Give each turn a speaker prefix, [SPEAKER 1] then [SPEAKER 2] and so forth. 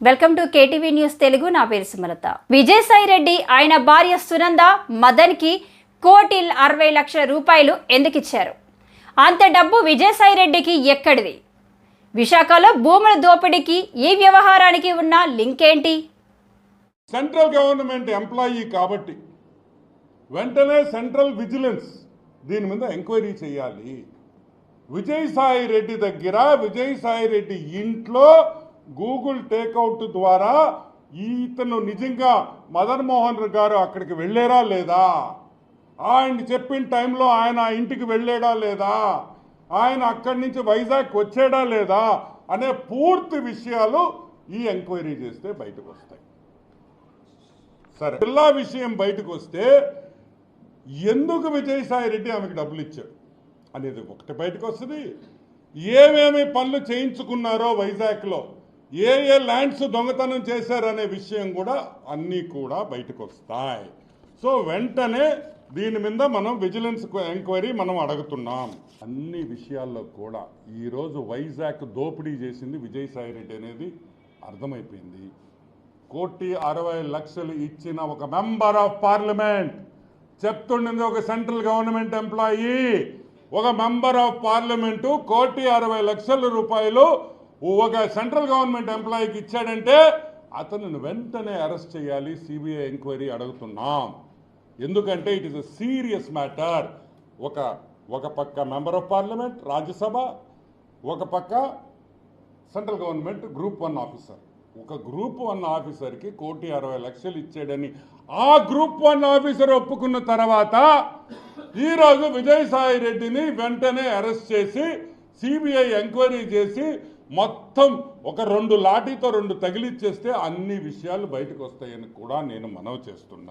[SPEAKER 1] Welcome to KTV news Telugu. నా పేరు సుమలత. విజయసాయి రెడ్డి ఆయన భార్య సునంద మదన్కి ₹1,60,00,000 ఎందుకు ఇచ్చారు? అంత డబ్బు విజయసాయి రెడ్డికి ఎక్కడిది? విశాఖలో భూముల దోపిడీకి ఈ వ్యవహారానికి ఉన్న లింక్ ఏంటి?
[SPEAKER 2] సెంట్రల్ గవర్నమెంట్ ఎంప్లాయీ కాబట్టి వెంటనే సెంట్రల్ విజిలెన్స్ దీని మీద ఎంక్వైరీ చేయాలి. విజయసాయి రెడ్డి దగ్గర, విజయసాయి రెడ్డి ఇంట్లో గూగుల్ టేక్అవుట్ ద్వారా ఇతను నిజంగా మదన్ మోహన్ గారు అక్కడికి వెళ్ళారా లేదా, ఆయన చెప్పిన టైంలో ఆయన ఇంటికి వెళ్ళాడా లేదా, ఆయన అక్కడి నుంచి వైజాగ్ వచ్చాడా లేదా అనే పూర్తి విషయాలు ఈ ఎంక్వైరీ చేస్తే బయటకు వస్తాయి. సరే, జిల్లా విషయం బయటకు వస్తే ఎందుకు విజయసాయి రెడ్డి ఆమెకు డబ్బులు ఇచ్చాడు అనేది ఒకటి బయటకు వస్తుంది. ఏమేమి పనులు చేయించుకున్నారో వైజాగ్లో, ఏ ల్యాండ్స్ దొంగతనం చేశారనే విషయం కూడా అన్నీ కూడా బయటకు వస్తాయి. సో వెంటనే దీని మీద మనం విజిలెన్స్ ఎంక్వైరీ మనం అడుగుతున్నాం. అన్ని విషయాల్లో కూడా ఈరోజు వైజాగ్ దోపిడీ చేసింది విజయసాయి రెడ్డి అనేది అర్థమైపోయింది. ₹1,60,00,000 ఇచ్చిన ఒక మెంబర్ ఆఫ్ పార్లమెంట్, చెప్తుండేది ఒక సెంట్రల్ గవర్నమెంట్ ఎంప్లాయీ, ఒక మెంబర్ ఆఫ్ పార్లమెంటు ₹1,60,00,000 ఒక సెంట్రల్ గవర్నమెంట్ ఎంప్లాయీకి ఇచ్చాడంటే అతను వెంటనే అరెస్ట్ చేయాలి. సిబిఐ ఎంక్వైరీ అడుగుతున్నాం. ఎందుకంటే it is a serious matter. ఒక పక్క మెంబర్ ఆఫ్ పార్లమెంట్, రాజ్యసభ, ఒక పక్క సెంట్రల్ గవర్నమెంట్ గ్రూప్ 1 ఆఫీసర్. ఒక గ్రూప్ 1 ఆఫీసర్కి ₹1,60,00,000 ఇచ్చాడని ఆ గ్రూప్ 1 ఆఫీసర్ ఒప్పుకున్న తర్వాత ఈరోజు విజయసాయి రెడ్డిని వెంటనే అరెస్ట్ చేసి సిబిఐ ఎంక్వైరీ చేసి మొత్తం ఒక 2 లాఠీతో 2 తగిలిచ్చేస్తే అన్ని విషయాలు బయటకు వస్తాయని కూడా నేను మనవి చేస్తున్నాను.